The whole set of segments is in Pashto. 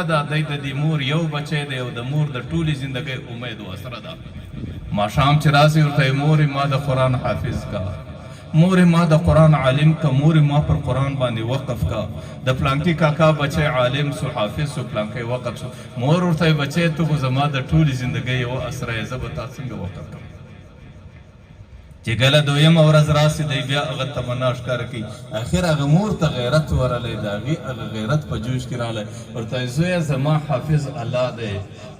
دا دی د دې مور یو بچی دی او د مور د ټولې زندګۍ امید ورسره ده. ماښام چې راسي ورته مورې ما د قرآن حافظ کا، مورې ما د قرآن عالم کا، مورې ما پر قرآن باندې وقف کا. د پلانکي کاکا بچی عالم سو، حافظ سو، پلانکی وقف سو. مور ورته بچی ته خو زما د ټولې زندګۍ یوه اسره یې، زه به تا څنګه وقف کړم. چې کله دویمه ورځ راسي دی بیا هغه تمنا ښکاره کوي. اخر هغه مور ته غیرت ورلی، د هغې هغه غیرت په جوش کې رالی. ورته زویه زما حافظ الله دی،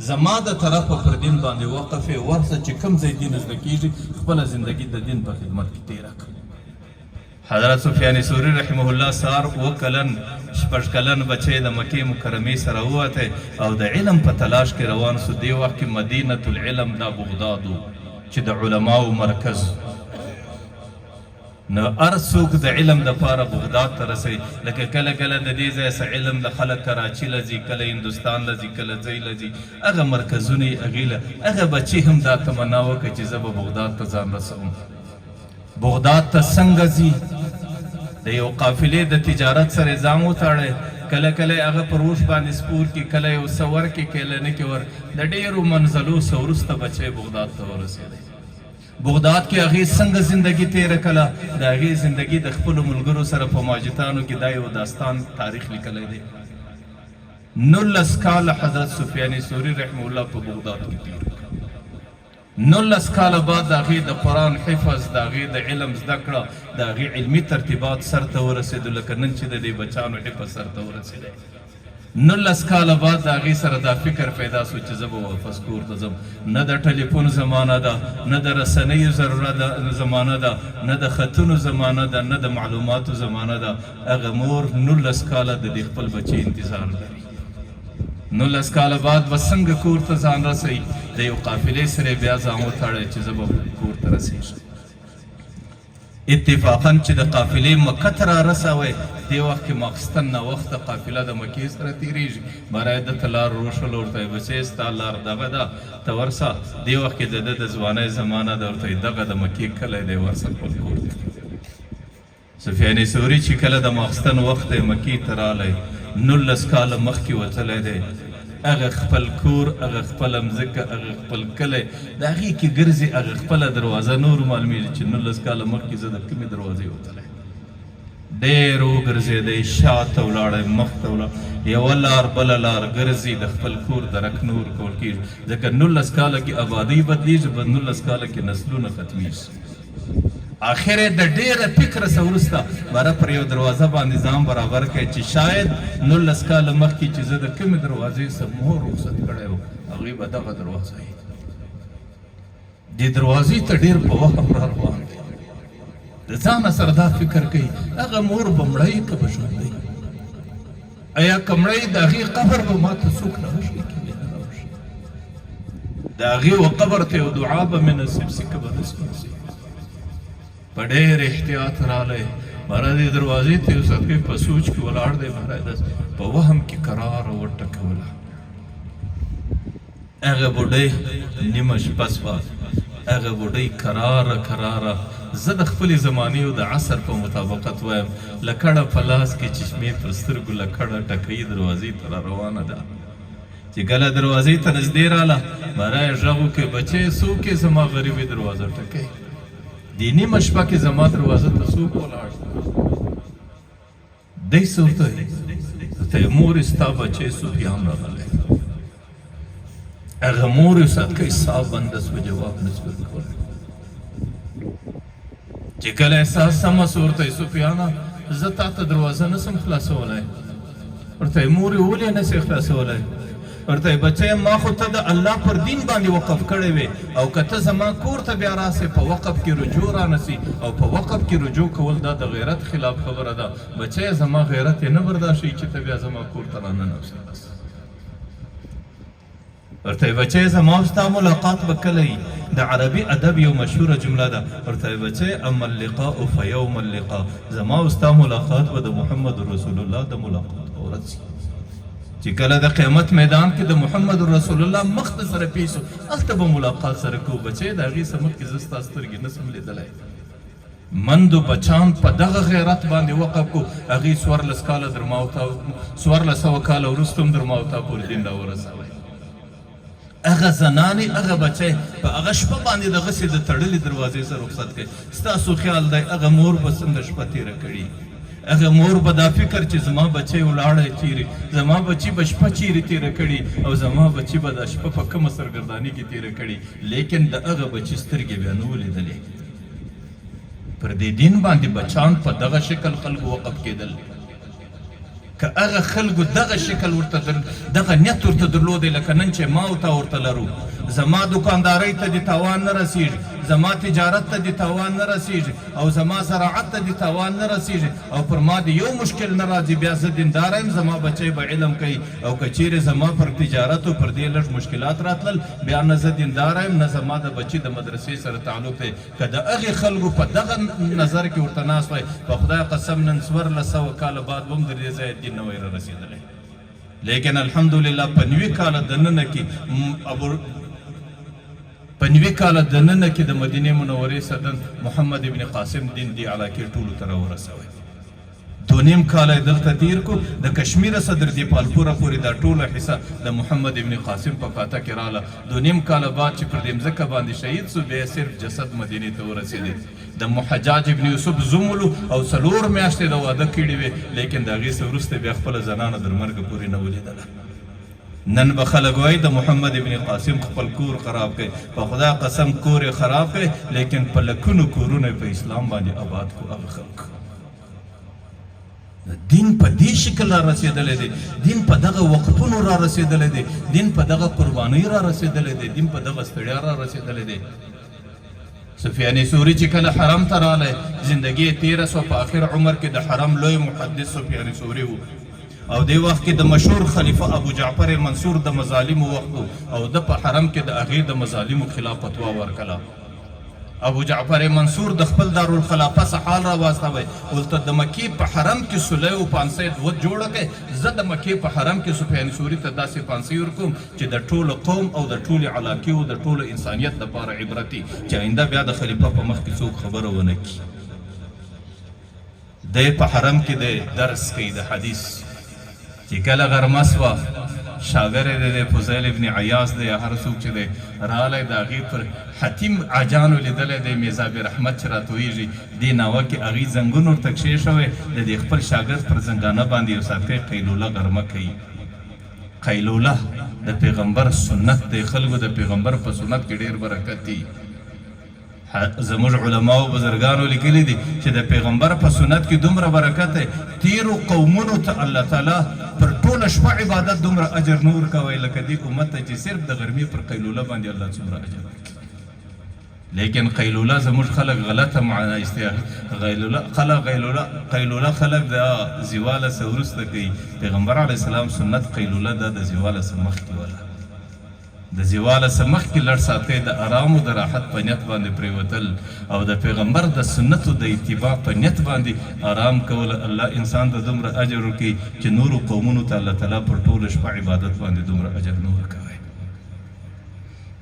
زما د طرفه پر دین باندې وقف یې، ورشه چې کوم ځای دین زده کېږي خپله زندګي د دین په خدمت کې تېره کړه. حضرت سفیان ثوری رحمه الله سار 7 کلن 8 کلن بچی د مکې مکرمې سره ووتی او د علم په تلاش کې روان سو. دې وخت کې مدینة العلم دا بغداد و چې د علماو مرکز. نو هر څوک د علم دپاره بغداد ته رسئ. لکه کله کله د دې ځای څه علم د خلک کراچي له ځي، کله هندوستان له ځي، کله ځای له ځي. هغه مرکزونه یې هغې له هغه بچي هم دا تمنا وکړه چې زه به بغداد ته ځان رسوم. بغداد ته څنګه ځي؟ د یو قافلې د تجارت سره ځان وتاړی. کله کله هغه پر اوښ باندې سپور کې، کله یو څه ورکې، کله نه کې ور. د ډېرو منزلو څه وروسته بچی بغداد ته ورسېدی. بغداد کې هغې څنګه زندګي تېره کړه؟ د هغې زندګي د خپلو ملګرو سره په ماجتانو کې دا یو داستان تاریخ لیکلی دی. 19 کاله حضرت سفیان ثوری رحمه الله په بغداد کې تېر کړه. 19 کاله بعد د هغې د قرآن حفظ، د هغې د علم زده کړه، د هغې علمي ترتیبات سر ته ورسېدو، لکه نن چې د دې بچیانو حفظ سر ته ورسېدی. 19 کاله بعد د هغې سره دا فکر پیدا سو چې زه به واپس کور ته ځم. نه د ټلیفون زمانه ده، نه د رسنیو زمانه ده، نه د خطونو زمانه ده، نه د معلوماتو زمانه ده. هغه مور 19 کاله د دې خپل بچي انتظار لري. 19 کاله بعد به څنګه کور ته ځان رسوي؟ د یو قافلې سره بیا ځان وتړی چې زه به کور ته رسېږم. اتفاقا چې د قافلې مکه ته را رسوی، دې وخت کې ماخستن ناوخته قافله د مکې سره تېرېږي. بری ده ته لار روښله، ورته یې بچی ستا لار دغه ده، ته ورسه. دې وخت کې د ده د ځوانۍ زمانه ده، ورته یې دغه د مکې کلی دی، ورسه خپل کور ته. سفیان ثوري چې کله د ماخستن وخت دی مکې ته رالی، 19 کاله مخکې وتلی دی. هغه خپل کور، هغه خپله مځکه، هغه خپل کلی، د هغې کې ګرځي، هغه خپله دروازه نور معلومېږي چې 19 کاله مخکې زه د کومې دروازې وتلی. ډېر وګرځېدی، شاته ولاړی، مخته ولاړ، یوه لار بله لار ګرځي، د خپل کور درک نور کول کېږي. ځکه 19 کاله کې آبادۍ بدلېږي، په 19 کاله کې نسلونه ختمېږي. آخر د ډېره فکره څه وروسته بره پر یو دروازه باندې ځان برابر کړی چې شاید 19 کاله مخکې چې زه د کومې دروازې څه مهر رخصت کړی و، هغوی به دغه دروازه وي. دې دروازې ته ډېر په وهم را روان دی. د ځانه سره دا فکر کوي هغه مور به مړی که به ژوندی؟ ایا که مړی د هغې قبر به ما ته څوک راوښي که بیا نه راوښي؟ د هغې و قبر ته یو دعا به مې نصیب سي که به نصیب سي؟ په ډېر احتیاط رالی. مهره دې دروازې ته یو سړی په سوچ کې ولاړ دی، مهره داسې په وهم کې کراره وټکوله. هغه بوډۍ نیمه شپه سوه، هغه بوډۍ کراره کراره، زه د خپلې زمانې او د عصر په مطابقت وایم، لکړه په لاس کې چشمې پر سترګو لکړه ټکوي، دروازې ته را روانه ده. چې کله دروازې ته نږدې راله، مهره یې غږ وکړې بچی څوک یې زما غریبې دروازه ټکوي؟ دې نیمه شپه کې زما دروازه ته څوک ولاړ؟ دی څه ورته وایي؟ ورته یې مورې ستا بچی سفیان راغلی. هغه مور یې صدقه ساه بنده سوه، جواب نه سوه ورکولی. چې کله احساس سمه سوه ورته یې سفیانه زه تا ته دروازه نسم خلاصولی. ورته یې مورې ولې نسې خلاصولی؟ ورته یې بچی ما خو ته د الله پر دین باندې وقف کړی وې، او که ته زما کور ته بیا راسې په وقف کې رجوع رانسي، او په وقف کې رجوع کول دا د غیرت خلاف خبره ده. بچی زما غیرت یې نه برداشتوي چې ته بیا زما کور ته راننوځې. ورته یې بچی زما او ستا ملاقات به کله وي؟ د عربي ادب یو مشهوره جمله ده. ورته یې بچی اما اللقاء فیوم اللقاء، زما او ستا ملاقات به د محمد رسول الله د ملاقات په ورځ وي. چې کله د قیامت میدان کې د محمد رسول الله مخ ته سره پیښ شو، هلته به ملاقات سره کوو. بچی د هغې څه مخکې زه ستا سترګې نسم لیدلی. مندو بچان په دغه غیرت باندې وقف کو هغې 14 کاله در ما او تا 1400 کاله وروسته هم در ما او تا پورې دین راورسوی. هغه زنانې هغه بچی په هغه شپه باندې دغسې د تړلې دروازې سره رخصت کوي. ستاسو خیال دی هغه مور به څنګه شپه تېره کړي؟ هغه مور به دا فکر چې زما بچی ولاړی چیرې، زما بچي به شپه چیرې تېره کړي او زما بچي به دا شپه په کومه سرګرداني کې تېره کړي. لیکن د هغه بچي سترګې بیا نه ولیدلې. پر دې دین باندې بچان په دغه شکل خلکو وقف کېدل. که هغه خلکو دغه شکل ورته دغه نیت ورته درلودی لکه نن چې ما او تا ورته لرو، زما دکاندارۍ ته دې تاوان نه رسېږي، زما تجارت ته دې تاوان نه رسېږي او زما زراعت ته دې تاوان نه رسېږي او پر ما دې یو مشکل نه راځي، بیا زه دینداره یم، زما بچی به علم کوي. او که چیرې زما پر تجارت او پر دې لږ مشکلات راتلل، بیا نه زه دینداره یم نه زما د بچي د مدرسې سره تعلق دی. که د هغې خلکو په دغه نظر کې ورته ناست وای، په خدای قسم نن 1400 کاله بعد به هم د دې ځایه دین نه وای را رسېدلی. لیکن الحمدلله په 90 کاله دننه کې په 90 کاله دننه کې د مدینې منورې صدر محمد ابن قاسم دین دې علاقې ټولو ته راورسوی. 2.5 کاله یې دلته تېر کړو. د کشمیره صدر دیپالپوره پورې دا ټوله حصه د محمد ابن قاسم په فاته کې راله. 2.5 کاله بعد چې پر دې مځکه باندې شهید سو، بیا صرف جسد مدینې ته ورسېدی. د محجاج ابن یوسف زوملو او 4 میاشتې د واده کړي وې، لیکن د هغې څه وروسته بیا خپله زنانه تر مرګه پورې نه ولیدله. نن به خلک وایي د محمد ابن قاسم خپل کور خراب کړي. په خدا قسم کور یې خراب کړي، لیکن په لکونو کورونه په اسلام باندې آباد کړو. هغه خلک دین په دې شکل را رسېدلی دی، دین په دغه وقفونو را رسېدلی دی، دین په دغه قربانۍ را رسېدلی دی، دین په دغه ستړیا را رسېدلی دی. سفیان ثوری چې کله حرم ته رالی، زندګي یې تېره سوه. په آخر عمر کې د حرم لوی محدث سفیان ثوری و او دې وخت کې د مشهور خلیفه ابو جعفر منصور د مظالمو وخت او د په حرم کې د هغې د مظالمو خلاف فتوا ورکړه. ابو جعفر منصور د خپل دارالخلافه څه حال را واستوی، ولته د مکې په حرم کې صلح او پانسۍ جوړه کړئ. زه د مکې په حرم کې سفیان ثوري ته داسې پانسۍ ورکوم چې د ټولو قوم او د ټولې علاقې او د ټولو انسانیت دپاره عبرتي، چې آینده بیا د خلیفه په مخ کې څوک خبره ونه کړي. دی په حرم کې دی درس کوي د حدیث. چې کله غرمه سوه، شاګرد دی د فضیل ابن عیاض دی یا هر څوک چې دی رالی، د هغې پر حتیم عجانو لیدلی دی میزاب رحمت چې راتویږي. دې ناوه کې هغې زنګون ورته کښې شوی، د دې خپل شاګرد پر زنګانه باندې یو ساعت کوي قیلوله غرمه کوي. قیلوله د پیغمبر سنت دی. خلکو د پیغمبر په سنت کې ډېر برکت دی. زموږ علماو بزرګانو لیکلي دي چې د پیغمبر په سنت کې دومره برکت دی، تیرو قومونو ته الله تعالی پر ټوله شپه عبادت دومره اجر نه ورکوی لکه دې امت ته چې صرف د غرمې پر قیلوله باندې الله څومره اجر ورکوي. لیکن قیلوله زموږ خلک غلطه معنا قیلوله خلک د زیواله څه وروسته کوي. پیغمبر علیه السلام سنت قیلوله دا د زیواله څه مخکې وله. د زیواله څه مخکې لږ ساعتۍ د ارام او د راحت په نیت باندې پرېوتل او د پیغمبر د سنتو د اتباع په نیت باندې آرام کول، الله انسان ته دومره اجر ورکوي چې نورو قومونو ته الله تعالی پر ټوله شپه عبادت باندې دومره اجر نه ورکوی.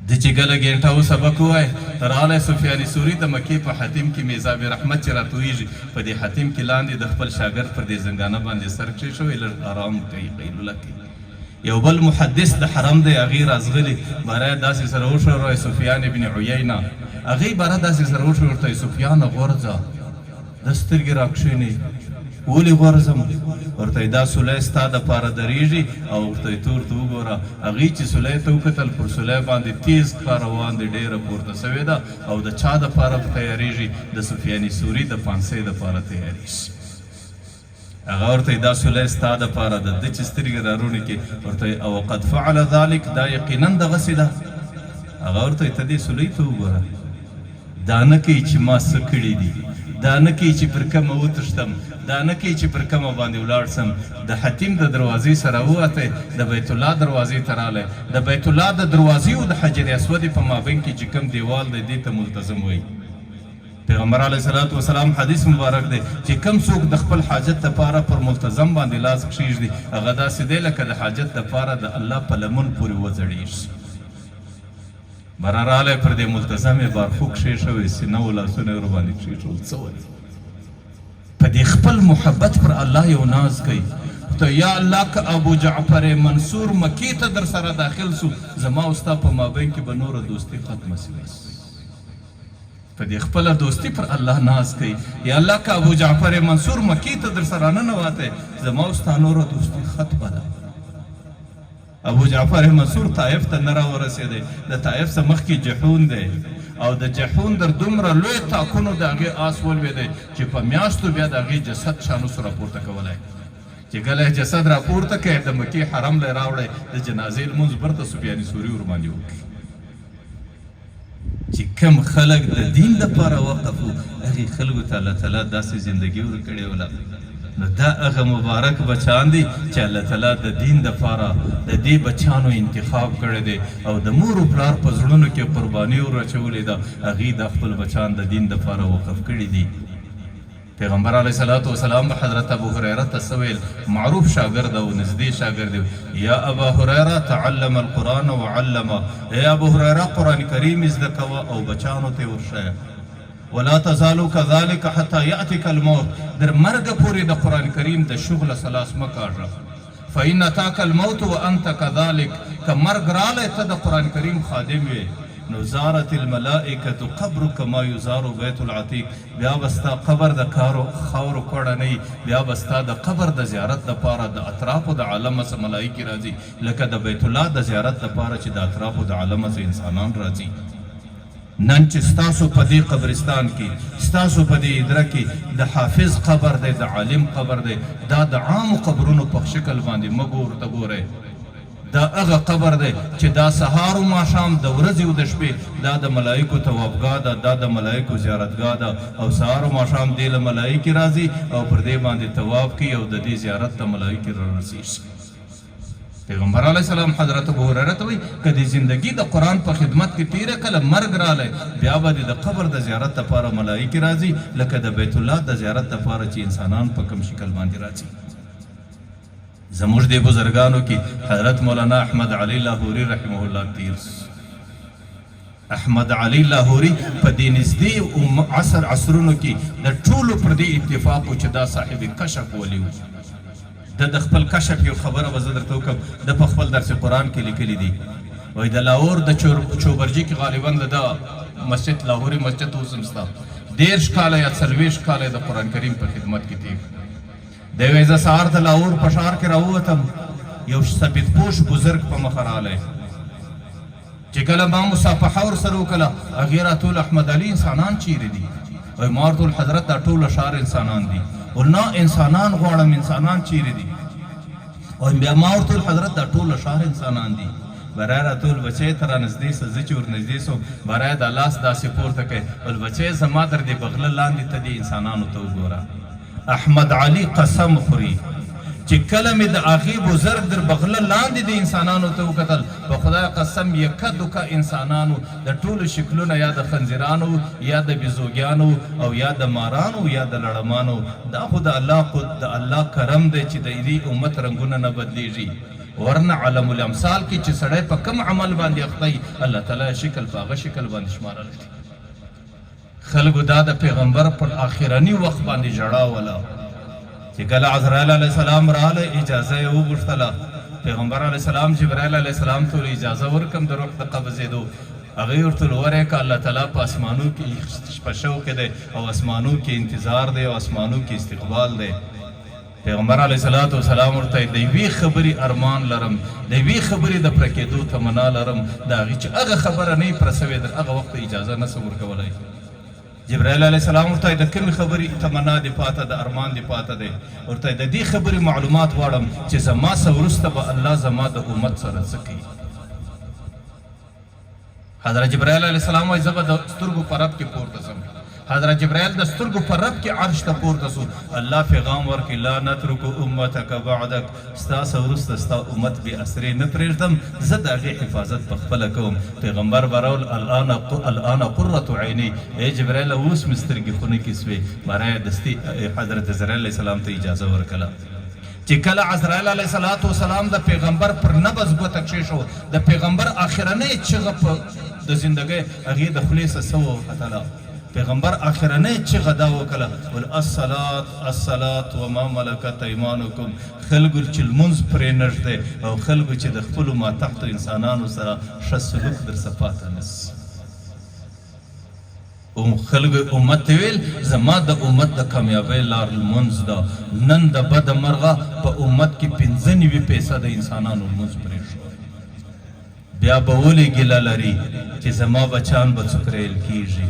د چې کله ګینټاو سبق ووایه، رالی سفیان ثوري د مکې په حتیم کې میزاب رحمت چې راتویږي، په دې حتیم کې لاندې د خپل شاګرد پر دې زنګانه باندې سر کښې شوی، لږ آرام کوي، قیلوله کوي. یو بل محدث د حرم دی، هغې رازغلي باره یې داسې سره وشوروی، سفیان ابن عیینه. هغې باره داسې سره وشوروی، ورته سفیانه غورځه، د سترګې را کښېنې. ولې غورځم؟ ورته دا سولی ستا دپاره درېږي او ورته ته ورته وګوره. هغې چې سولی ته وکتل، پر سولی باندې تیز کار روان دی، ډېره پورته سوې ده او د چا دپاره تیارېږي؟ د سفیان ثوري د پانسۍ دپاره تیارېږي. هغه ورته دا سولی ستا دپاره ده، ده چې سترګې را روڼې کړي ورته او قد فعل ذلک، دا یقینا دغسې ده. هغه ورته ته دې سولی ته وګوره، دا نه کوي چې ما څه کړي دي، دا نه کوي چې پر کومه وتښتم، دا نه کوي چې پر کومه باندې ولاړ سم. د حتیم د دروازې سره ووتی، د بیت الله دروازې ته رالی. د بیت الله د دروازې او د حجر اسودې په مابین کې چې کوم دیوال دی، دې ته ملتزم وایي. پیغمبر علیه الصلاة والسلام حدیث مبارک دی چې کم څوک د خپل حاجت دپاره پر ملتزم باندې لاس کښېږدي، هغه داسې دی لکه د حاجت دپاره د الله په لمن پورې وځړېږي. بره رالی پر دې ملتزمې بارخو کښې شوی سینه و لاسونه یې ورباندې کښېښول څه وایي په دې خپل محبت پر الله یو ناز کوي ته یا الله که ابو جعفر منصور مکې ته در سره داخل سو زما او ستا په مابین کې به نوره دوستي ختمه سي بس په دې خپله دوستي پر الله ناز کوي یا الله که ابو جعفر منصور مکې ته در سره ننوتی زما او ستا نوره دوستي ختمه ده ابو جعفر منصور طایف ته نه راورسېدی د طایف څه مخکې جحون دی او د جحون در دومره لوی تاکونو د هغې آس ولوېدی چې په میاشتو بیا د هغې جسد شانوسو راپورته کولی چې کله جسد راپورته کوي د مکې حرم لی راوړی د جنازې لمونځ برته سفیان ثوري ورباندې وکړي چې کم خلک د دین دپاره وقفو هغې خلکو ته الله تعالی داسې زندګي ورکړې وله نو دا هغه مبارک بچان دي چې الله تعالی د دین دپاره د دې بچانو انتخاب کړی دی او د مور و پلار په زړونو کې قرباني ورچولې ده هغې دا خپل بچان د دین دپاره وقف کړي دي پیغمبر علیه صلات وسلام به حضرت ابو هریره ته څه ویل معروف شاګرد او نږدې شاګرد یا ابا هریره تعلم القرآن وعلمه ای ابو هریره قرآن کریم زده کوه او بچانو ته ورښیه ولا تزالو كذلك حتى يأتيك الموت در مرګ پورې د قرآن کریم د شغله سلاس مه کاږه فإن أتاك الموت وأنت كذلك که مرګ رالی ته د قرآن کریم خادم وې نو زارت الملائکة قبرک ما یزار بیت العتیق بیا به ستا قبر د خاورو کوړه نه بیا به ستا د قبر د زیارت دپاره د اطرافو د عالمه څه ملایکې راځي لکه د بیت الله د زیارت دپاره چې د اطرافو د عالمه څه انسانان راځي نن چې ستاسو په دې قبرستان کې ستاسو په دې ادره کې د حافظ قبر دی د عالم قبر دی دا د عامو قبرونو په شکل باندې مه ورته ګورئ دا هغه قبر دی چې دا سهار و ماښام د ورځې او د شپې دا د ملایکو توابګاه ده دا د ملایکو زیارتګاه ده او سهار و ماښام دې له ملایکې راځي او پر دې باندې تواب کوي او د دې زیارت ته ملایکې رارسېږي پیغمبر علیه السلام حضرت ابو هریره ته وایي که د زندګي د قرآن په خدمت کې تیره کله مرګ رالی بیا به د قبر د زیارت دپاره ملایکې راځي لکه د بیت الله د زیارت دپاره چې انسانان په کوم شکل باندې راځي زموږ د بزرګانو کې حضرت مولانا احمد علی لاهوري رحمه الله تیر احمد علی لاهوري په دې نږدې عصرونو کې د ټولو پر دې اتفاق و چې دا صاحب کشف ولی و د خپل کشف یو خبره به زه درته وکړم د په خپل درس قرآن کې لیکلي دي وایي د لاهور د چوبرجي کې غالبا د دا مسجد لاهوري مسجد اوس هم شته 13 کاله یا 40 کاله د قرآن کریم په خدمت کې تیر دی وایي زه سهار د لاهور په ښار کې راووتم یو سفید پوش بزرګ په مخه رالی چې کله ما مصافحه ورسره وکړه هغې راته احمد علي انسانان چیرې دي وایي ما ورته حضرت دا ټوله ښار انسانان دي نه انسانان غواړم انسانان چیرې دي او بیا ما ورته حضرت دا ټوله ښار انسانان دي برای راته ویل بچی ته رانږدې شه زه چې ورنږدې سوم برای دا لاس داسې پورته کوي ویل بچی زما در دې بغله لاندې ته دې انسانانو ته وګوره احمد علي قسم خوري چې کله مې د هغې بزرګ در بغله لاندې د انسانانو ته وکتل په خدای قسم یکه دوکه انسانانو د ټولو شکلونه یا د خنزیرانو یا د بیزوګیانو او یا د مارانو یا د لړمانو دا خو د الله کرم دی چې د دې امت رنګونه نه بدلیږي ورنه علم الامثال کې چې سړی په کم عمل باندې اختی الله تعالی شکل په هغه شکل باندې شمارلی دی خلکو دا د پیغمبر پر آخرني وخت باندې ژړا وله چې کله عزرائیل علیه السلام راغلی اجازه یې وغوښتله پیغمبر علیه السلام جبرائیل علیه السلام ته اجازه ورکړم د روح د قبضېدو هغې ورته ویل که الله تعالی په اسمانو کې شپه شوقې دی او اسمانو کې انتظار دی او اسمانو کې استقبال دی پیغمبر علیه صلات وسلام ورته د یوې خبرې ارمان لرم د یوې خبرې د پوره کېدو تمنا لرم د هغې چې هغه خبره نه یې پوره سوې در هغه وخت اجازه نه شم ورکولی جبرائیل علیه السلام ورته د کومې خبرې تمنا دې پاته د ارمان دې پاته دی ورته د دې خبرې معلومات غواړم چې زما څه وروسته به الله زما د امت سره څه کوي حضرت جبرائیل علیه السلام وایي زه به د سترګو په رب کې پورته ځم حضرت جبرائیل د سترګو په رب کې عرش ته پورته سو الله پیغام ورکړي لا نترکو امتک بعدک ستا څه وروسته ستا امت بې اسرې نه پرېږدم زه د هغې حفاظت په خپله کوم پیغمبر به راول الان قرة عیني ای جبرائیل اوس مې سترګې خونه کې سوې برای دستي حضرت عزراییل علیه السلام ته اجازه ورکړله چې کله عزرائیل علیه الصلاة وسلام د پیغمبر پر نبض ګوته کښېښو د پیغمبر آخرنۍ چغه په د زندګۍ هغې د خولې څه څه وختله پیغمبر آخرنۍ چغه دا وکړه ول الصلاة وما ملکت ایمانکم خلکو چې لمونځ پرې نږدې او خلکو چې د خپلو ماتحتو انسانانو سره ښه سلوک درڅه پاته نس خلکو امت ته ویل زما د امت د کامیابۍ لار لمونځ ده نن د بده مرغه په امت کې 95% د انسانانو لمونځ پرېښود بیا به ولې ګیله لري چې زما بچان به څوکریل کېږي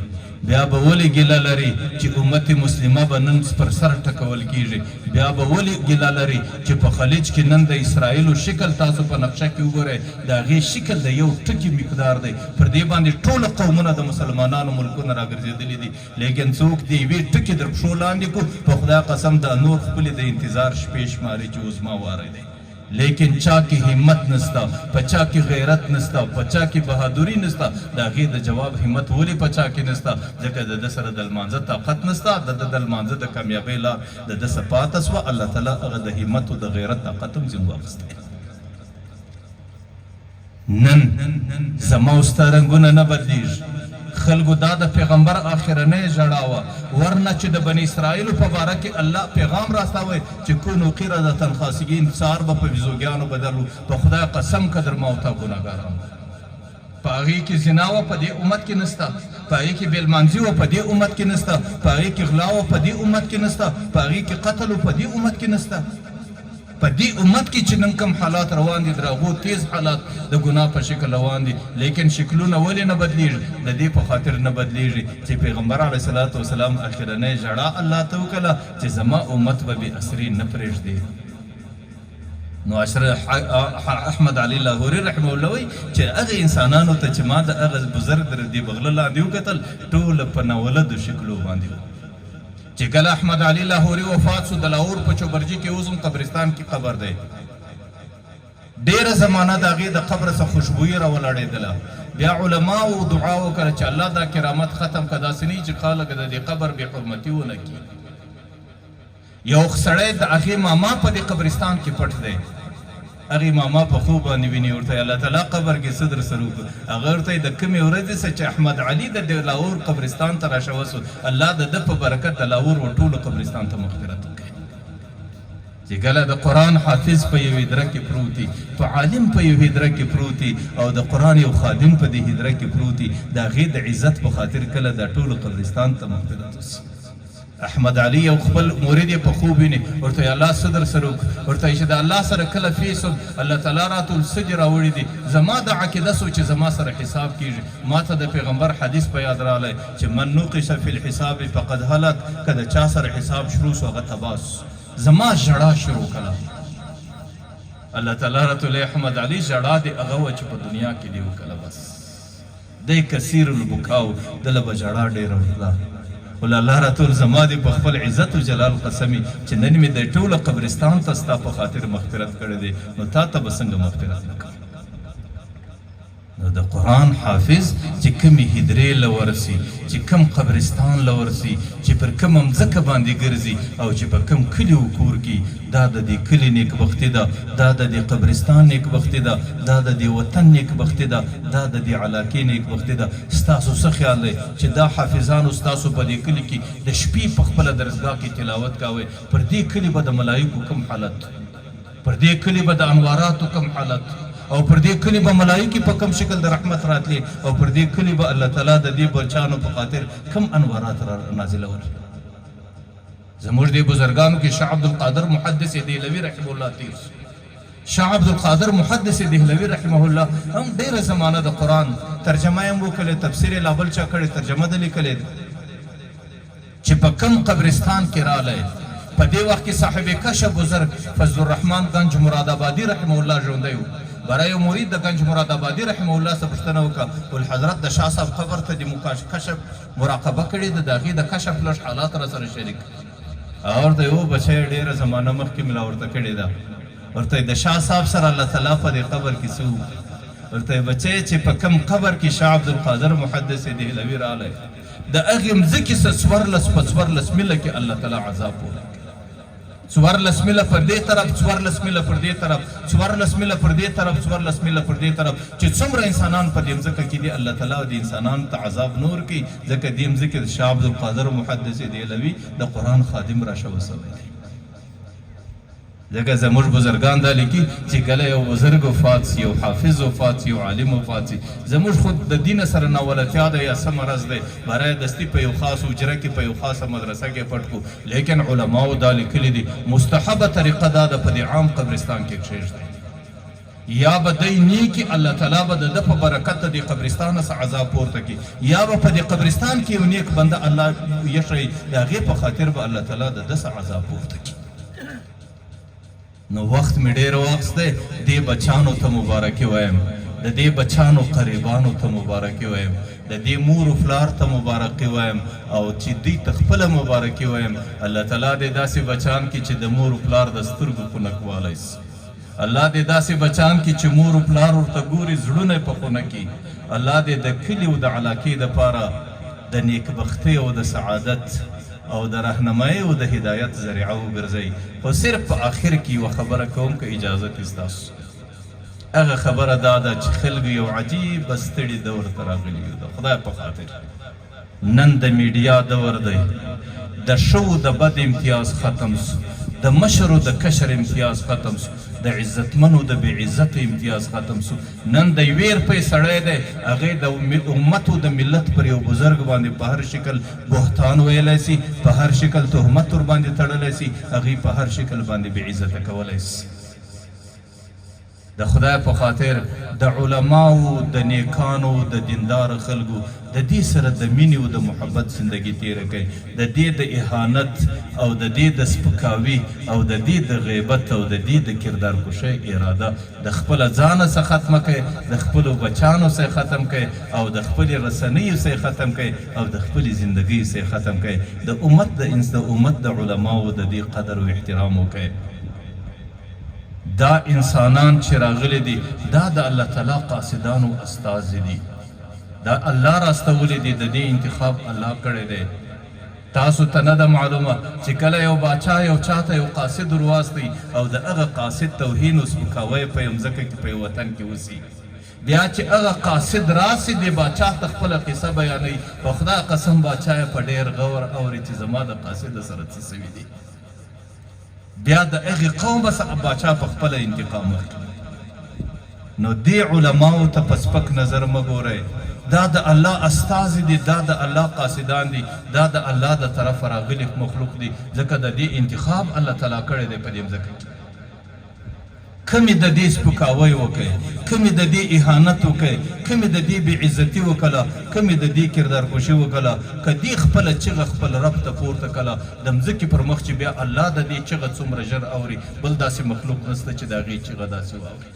بیا به ولې ګیله لري چې امت مسلمه به نن پر سر ټکول کېږي بیا به ولې ګیله لري چې په خلیج کې نن د اسرائیلو شکل تاسو په نقشه کې وګورئ د هغې شکل د یو ټکي مقدار دی پر دې باندې ټوله قومونه د مسلمانانو ملکونه راګرځېدلي دي لیکن څوک د یوې ټکي در پښو لاندې کو په خدای قسم دا نور خپلې د انتظار شپې شماري چې اوس ما واری دی لیکن چا کې همت نستا په چا کې غیرت نستا په چا کې بهادری نستا د هغې د جواب همت ولې په چا کې نستا ځکه د ده سره د لمانځه طاقت نستا د ده د لمانځه د کامیابۍ لار د ده څه پاته سوه الله تعالی هغه د همت او د غیرت طاقت هم ځینې واخیستی نن زما او ستا رنګونه نه بدلیږي خلکو دا د پیغمبر آخرنۍ ژړا وه ورنه چې د بني اسرائیلو په باره کې الله پیغام راستوی چې کونو قردة خاسئین سهار به په بیزوګیانو بدل په خدای قسم که در ما او تا ګناهګاران په هغې کې زنا وه په دې امت کې نسته په هغې کې بېلمانځي وه په دې امت کې نسته په هغې کې غلا وه په دې امت کې نسته په هغې کې قتل و په دې امت کې نسته په دې امت کې چې نن کوم حالات روان دي د هغو تیز حالات د ګناه په شکل روان دي لیکن شکلونه ولې نه بدلیږي د دې په خاطر نه بدلیږي چې پیغمبر علیه صلات وسلام اخرنۍ ژړا الله ته وکړه چې زما امت به بې اثري نه پرېږدي نو احمد علي لاهوري رحمه الله وایي چې هغه انسانانو ته چې ما د هغه بزرګ د دې بغله لاندې وکتل ټوله په ناولدو شکلو باندې چې کله احمد علي لاهوري وفات سو د لاهور په چوبرجي کې اوس هم قبرستان کې قبر دی ډېره زمانه د هغې د قبر څخه خوشبویي راولاړېدله بیا علماو دعا وکړه چې الله دا کرامت ختم که داسې نه چې خلک د دې قبر بې حرمتي ونه کړي یو سړی د هغې ماما په دې قبرستان کې پټ دی هغې ماما په خوب باندې ویني ورته الله تعالی قبر کې څه در سره وکړو هغه ورته د کومې ورځې څه چې احمد علي د لاهور قبرستان ته راشوه سو الله د ده په برکت د لاهور و ټولو قبرستان ته مغفرت وکړي چې کله د قرآن حافظ په یو هدره کې پروت وي په عالم په یو هدره کې پروت وي او د قرآن یو خادم په دې هدره کې پروت وي د هغې د عزت په خاطر کله دا ټولو قبرستان ته مغفرت وسي احمد علي یو خپل مورید یې په خوب ویني ورته وایي الله څه در سره وکړو ورته وایي چې د الله سره کله فیصل الله تعالی راته السج راوړي دي زما د عقیده سو چې زما سره حساب کېږي ما ته د پیغمبر حدیث په یاد راغلی چې من نوقش فی الحساب فقد هلک که د چا سره حساب شروع سو هغه تباه زما ژړا شروع کړه الله تعالی راته ویلی احمد علي ژړا دې هغه وه چې په دنیا کې دې وکړه بس دی کثیر البکاو دله به ژړا ډېره وکړه ول الله راته زما دې په خپل عزت و جلال قسمي چې نن مې د ټوله قبرستان ته ستا په خاطر مغفرت کړی دی نو تا ته به څنګه مغفرت نه کړم نو د قرآن حافظ چې کومې هدرې له ورسي چې کوم قبرستان له ورسي چې پر کومه مځکه باندې ګرځي او چې په کوم کلي و کور کې دا د دې کلي نیکبختي ده دا د دې قبرستان نیکبختي ده دا د دې وطن نیکبختي ده دا د دې علاقې نیکبختي ده ستاسو څه خیال دی چې دا حافظانو ستاسو په دې کلي کې د شپې په خپله درسګاه کې تلاوت کوئ پر دې کلي به د ملایکو کوم حالت پر دې کلي به د انواراتو کوم حالت او پر دې کلي به ملایکې په کم شکل د رحمت راتلي او پر دې کلي به الله تعالی د دې بچانو په خاطر کم انوارات را نازلول زموږ دې بزرګانو کې شاه عبدالقادر محدث دهلوي رحمه الله تیر شاه عبدالقادر محدث دهلوي رحمه الله هم ډېره زمانه د قرآن ترجمه یې هم وکړې تفسیر یې لا بل چا کړې ترجمه ده لیکلې چې په کم قبرستان کې راغلی په دې وخت کې صاحب کشف بزرګ فضل الرحمن گنج مراد آبادي رحمه الله ژوندی و برای یو مرید د گنج مراد آبادي رحمه الله څخه پوښتنه وکړه ول حضرت د شاه صاحب قبر ته د کشف مراقبه کړې ده د هغې د کشف لږ حالات را سره شریک ورته یو بچی ډېره زمانه مخکې مې لا ورته کړې ده ورته د شاه صاحب سره الله تعالی په دې قبر کې څه ورته بچی چې په کوم قبر کې شاه عبدالقادر محدث دهلوي راغلی د هغې مځکې څه 14 په 14 میله کې الله تعالی عذاب ورکړي څوارلس میله پر دې طرف، څوارلس میله پر دې طرف، څوارلس میله پر دې طرف، څوارلس میله پر دې طرف، چې څومره انسانان په دې مځکه کې دي، الله تعالی د انسانانو ته عذاب نور کوي. ځکه دې مځکې د شاه عبدالقادر محدث دهلوي د قرآن خادم راشه وسوی دی. ځکه زموږ بزرګان دا لیکي چې کله یو بزرګ وفات سي، یو حافظ وفات سي، یو عالم وفات سي، زموږ خود د دین سره ناولتیا ده یا څه مرض دی، برای دستي په یو خاص حجره کې په یو خاصه مدرسه کې پټ کړو. لیکن علماو دا لیکلي دي مستحبه طریقه دا ده په دې عام قبرستان کې کښېږدئ، یا به دی نیکي الله تعالی به د ده په برکت د دې قبرستان څخه عذاب پورته کړي، یا به په دې قبرستان کې یو نیک بنده الله یشی د هغې په خاطر به الله تعالی د ده څخه عذاب پورته کړي. نو وخت مې ډېر واخیستی، دې بچانو ته مبارکي وایم، د دې بچانو قریبانو ته مبارکي وایم، د دې مور و پلار ته مبارکي وایم، او چې دوی ته خپله مبارکي وایم. الله تعالی دې داسې بچان کړي چې د مور و پلار د سترګو خنکوالی سي. الله دې داسې بچان کړي چې مور و پلار ورته ګوري زړونه یې په خونه کړي. الله دې د کلي او د علاقې دپاره د نیکبختۍ او د سعادت او د رهنمایۍ او د هدایت ذریعه وګرځئ. خو صرف په آخر کې یوه خبره کوم که اجازت یې ستاسو. هغه خبره دا ده چې خلکو یو عجیبه ستړي دور ته راغلي یو د خدای په خاطر. نن د میډیا دور دی، د ښو د بد امتیاز ختم سو، د مشرو د کشر امتیاز ختم سو، د عزتمنو د بې عزت امتیاز ختم سو. نن د یوې روپۍ سړی دی، هغې د امت او د ملت پر یو بزرګ باندې په هر شکل بهتان ویلی سي، په هر شکل تهمت ورباندې تړلی سي، هغې په هر شکل باندې بې عزته کولی سي. د خدای په خاطر د علماو، د نیکانو، د دیندار خلکو د دې سره د مینې او د محبت زندگی تیره کړئ. د دې د اهانت او د دې د سپکاوي او د دې د غیبت او د دې د کردار کشۍ اراده د خپله ځانه څخه ختمه کړئ، د خپلو بچانو څخه ختم کړئ، او د خپلې رسنیو څخه ختم کړئ، او د خپلې زندګۍ څخه ختم کړئ. د امت د علماو د دې قدر او احترام وکړئ. دا انسانان چې راغلي دي دا د الله تعالی قاصدانو استازي دي، دا الله راستولی دي، د دې انتخاب الله کړی دی. تاسو ته نه ده معلومه چې کله یو باچا یو چاته یو قاصد ورواستوي او د هغه قاصد توهین او سپکاوی په یو مځکه کې په یو وطن کې وسي، بیا چې هغه قاصد راسي د باچا ته خپله قصه بیانوي، په خدای قسم باچا یې په ډېر غور اوري چې زما د قاصد سره څه سوي دي. بیا د هغې قوم به باچا په خپله انتقام ورکړي. نو دې علماو ته په سپک نظر مه ګورئ، دا د الله استازي دي، دا د الله قاصدان دي، دا د الله د طرفه راغلي مخلوق دي، ځکه د دې انتخاب الله تعالی کړی دی په دې مځکه کې. کمې د دې سپکاوی وکړئ، کمې د دې اهانت وکړئ، کمې د دې بې عزتي وکړه، کمې د دې کردارکشي وکړه. که دې خپله چغه خپل رب ته پورته کړه، د مځکې پر مخ چې بیا الله د دې چغه څومره ژر اوري، بل داسې مخلوق نشته چې د هغې چغه داسې واوري.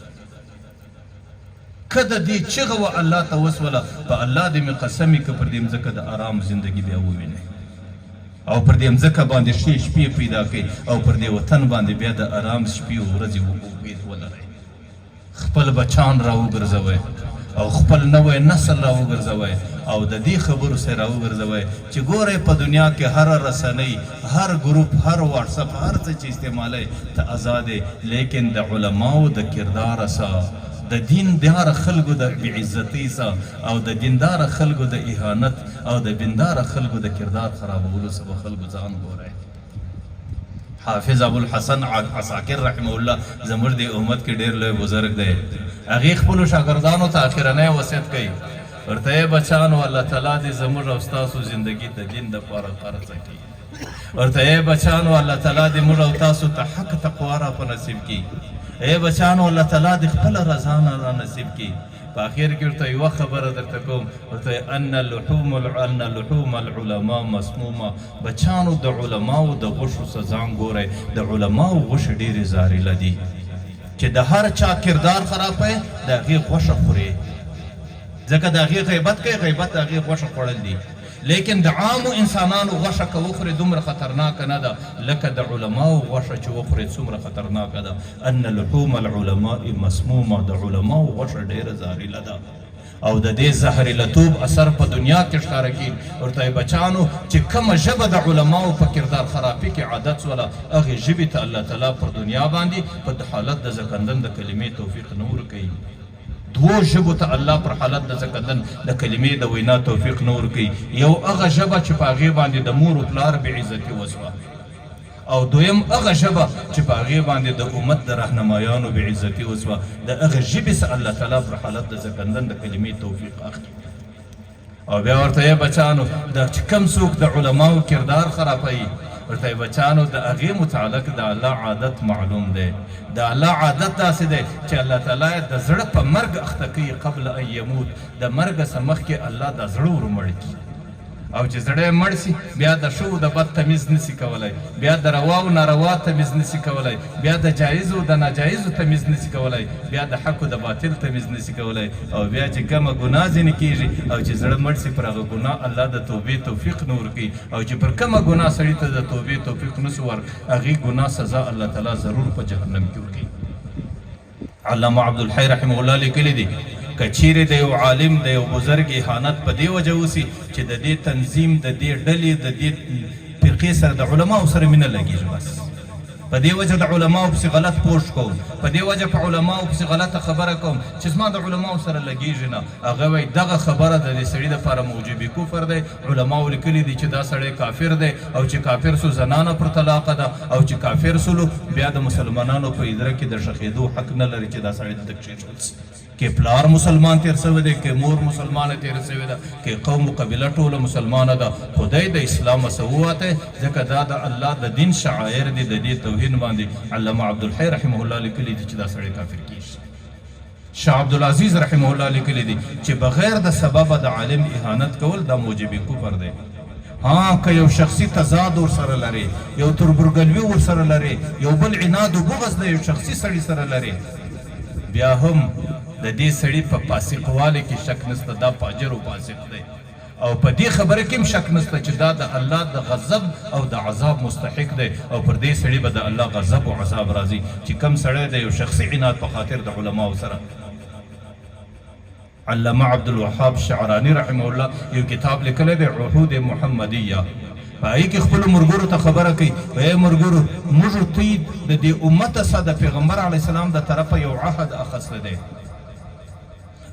که د دې چغه و الله ته وسوله، په الله دې مې قسم که پر دې مځکه د آرام زندګي بیا ووینئ، او پر دې مځکه باندې ښې شپې پیدا کړئ، او پر دې وطن باندې بیا د آرام شپې او ورځې ولرئ. خپل بچان را وګرځوئ او خپل نوی نسل را وګرځوئ، او د دې خبرو سره را وګرځوئ چې ګورئ په دنیا کې هر رسنۍ، هر ګروپ، هر واټساپ، هر څه چې استعمالوئ ته آزاد دی، لیکن د علماو د کرداره سره، د دیندار خلکو د بېعزتۍ څخه، او د دیندار خلکو د اهانت او د دیندار خلکو د کردار خرابولو څخه خلکو ځان ګورئ. حافظ ابوالحسن عساکر رحمه الله زموږ د امت کې ډېر لوی بزرګ دی. هغې خپلو شاګردانو ته اخرنی وصیت کوي، ورته یې بچانو الله تعالی دې زموږ او ستاسو زندګي د دین دپاره خرڅه کړي. ورته یې بچانو الله تعالی دې موږ او تاسو ته حق تقوا را په نصیب کړي. ای بچانو الله تعالی دې خپله رضا نه را نصیب کړي. په اخر کې ورته یوه خبره درته کوم، ورته ان لحوم العلماء مسمومه. بچانو د علماو د غوښو څخه ځان ګورئ، د علماو غوښې ډېرې زهریله دي چې د هر چا کردار خرابوي، د هغې غوښه خوري، ځکه د هغې غیبت کوي، غیبت د هغې غوښه خوړل دي. لیکن د عامو انسانانو غوښه که وخورې دومره خطرناکه نه ده لکه د علماو غوښه چې وخورې څومره خطرناکه ده. ان لحوم العلماء مسمومه، د علماو غوښه ډېره زهریله ده. او د دې زهرلتوب اثر په دنیا کې ښکاره کېږي. ورته بچانو چې کومه ژبه د علماو په کردار خرابي کې عادت سوله هغې ژبې ته الله تعالی پر دنیا باندې په حالت د زکندن د کلمې توفیق نه ورکوي. دوو ژبو ته الله پر حالت د زکندن د کلمې د وینا توفیق نه ورکوي. یو هغه ژبه چې په هغې باندې د مور و پلار بېعزتي وسوه، او دویم هغه ژبه چې په هغې باندې د امت د رهنمایانو بېعزتي وسوه. د هغه ژبې څخه الله تعالی پر حالت د زکندن د کلمې توفیق اخلي. او بیا ورته یې بچانو د چې کوم څوک د علماو کردار خرابوي، ورته یې بچانو د هغې متعلق د الله عادت معلوم دی. د الله عادت داسې دی چې الله تعالی د زړه په مرګ اخته کوي قبل ان یموت. د مرګ څخه مخکې الله د زړه ورمړ کړي، او چې زړه یې مړ سي بیا د ښه او د بد تمیز نسي کولی، بیا د روا او ناروا تمیز نسي کولی، بیا د جایزو او د ناجایزو تمیز نسي کولی، بیا د حق او د باطل تمیز نسي کولی. او بیا چې کومه ګناه ځینې کېږي او چې زړه مړ سي پر هغه ګناه الله د توبې توفیق نه ورکوي. او چې پر کومه ګناه سړي ته د توبې توفیق نسو ورک، هغې ګناه سزا الله تعالی ضرور په جهنم کې ورکوي. علامه عبدالحی رحمه الله لیکلی دی که چیرې د یو عالم د یو بزرګ اهانت په دې وجه وسي چې د دې تنظیم د دې ډلې د دې فرقې سره د علماو سره مینه لګېږي، بس په دې وجه د علماو پسې غلط پوسټ کوم، په دې وجه په علماو پسې غلطه خبره کوم چې زما د علماو سره لګېږي نه. هغه وایي دغه خبره د دې سړي دپاره موجب کفر دی. علماو لیکلي دي چې دا سړی کافر دی، او چې کافر سو زنانه پر طلاقه ده، او چې کافر سولو بیا د مسلمانانو په ادره کې د ښخېدو حق نه لري چې دا سړی دلته کښېښودل سي. که پلار مسلمان تیر سوی دی، که مور مسلمانه تیر سوی ده، که قوم و قبیله ټوله مسلمانه ده، خدای د اسلام څخه ووتی، ځکه دا د الله د دین شعایر دي. د دې توهین باندې علامه عبدالحی رحمه الله لیکلي دي چې دا سړی کافر کېږي. شاه عبدالعزیز رحمه الله لیکلي دي چې بغیر د سببه د عالم اهانت کول دا موجب کفر دی. ها که یو شخصي تضاد ورسره لري، یو تربورګلوي ورسره لري، یو بل عناد و بغض د یو شخصي سړي سره لري، بیا هم د دې سړي په فاسقوالي کې شک نسته، دا فاجر و فاسق دی. او په دې خبره کې هم شک نسته چې دا د الله د غضب او د عذاب مستحق دی، او پر دې سړي به د الله غضب او عذاب راځي چې کم سړی د یو شخصي عناد په خاطر د علماو سره. علامه عبدالوهاب شعراني رحمه الله یو کتاب لیکلی دی عهود محمدیه، په هغې کې خپلو ملګرو ته خبره کوي، ای ملګرو موږ دوی د دې امت څخه د پیغمبر علیه السلام د طرفه یو عهد اخیستی دی.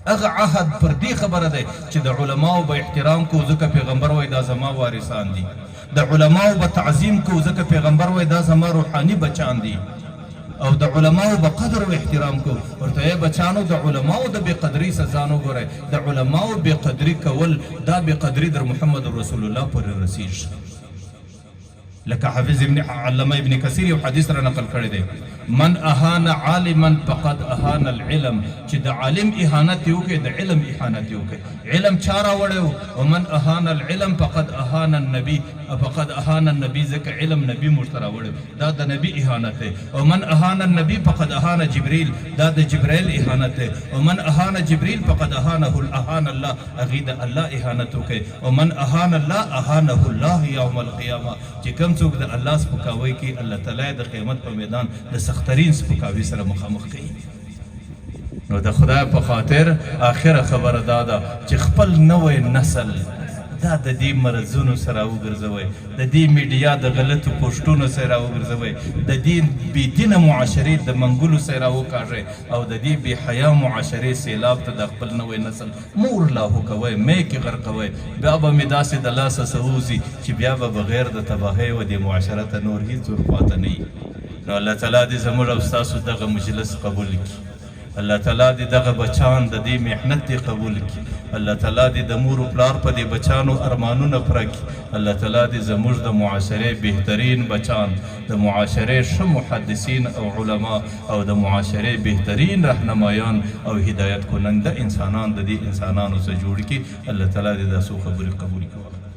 هغه عهد پر دې خبره دی چې د علماو به احترام کو ځکه پیغمبر وایي دا زما وارثان دي، د علماو به تعظیم کو ځکه پیغمبر وایي دا زما روحاني بچان دي، او د علماو به قدر و احترام کو. ورته یې بچانو د علماو د بې قدرۍ سزا نه وګورئ، د علماو بې قدري کول دا بې قدري در محمد رسول الله پورې رسیږي. لکه حافظ علامه ابن کثیر یو حدیث را نقل کړی دی، من اهان عالما فقد اهان العلم، چې د عالم اهانت یې وکړي د علم اهانت یې وکړي. علم چا راوړی و؟ ومن اهان العلم فقد اهان النبي، فقد اهان النبي ځکه علم نبي موږ ته راوړی، دا د نبي اهانت دی. ومن اهان النبي فقد اهان جبريل، دا د جبرائیل اهانت دی. ومن اهان جبريل فقد اهانه الله، هغې د الله اهانت وکړي. ومن اهان الله اهانه الله یوم القیامه، چې کوم څوک د الله سپکاوی کوي الله تعالی د قیامت په میدان د سخترین سپکاوي سره مخامخ کوي. نو د خدای په خاطر آخره خبره دا ده چې خپل نوی نسل دا د دې مرضونو سره وګرځوئ، د دې میډیا د غلطو پوسټونو سره وګرځوئ، د دې بېدینه معاشرې د منګلو سره وکاږئ، او د دې بې حیا معاشرې سیلاب ته د خپل نوی نسل مه ورلاهو کوئ، مه یې غرقوئ. بیا به مې داسې د لاسه څه ووځي چې بیا به بغیر د تباهۍ و دې معاشرته نور هېڅ ور خواته نه وي. نو الله تعالی دې زموږ او ستاسو دغه مجلس قبول کړي، الله تعالی دې دغه بچان د دې محنت دې قبول کړي، الله تعالی دې د مور و پلار په دې بچانو ارمانونه پوره کړي، الله تعالی دې زموږ د معاشرې بهترین بچان، د معاشرې ښه محدثین او علما، او د معاشرې بهترین رهنمایان او هدایت کننده انسانان د دې انسانانو څخه جوړ کړي. الله تعالی دې دا څو خبرې قبول کړي.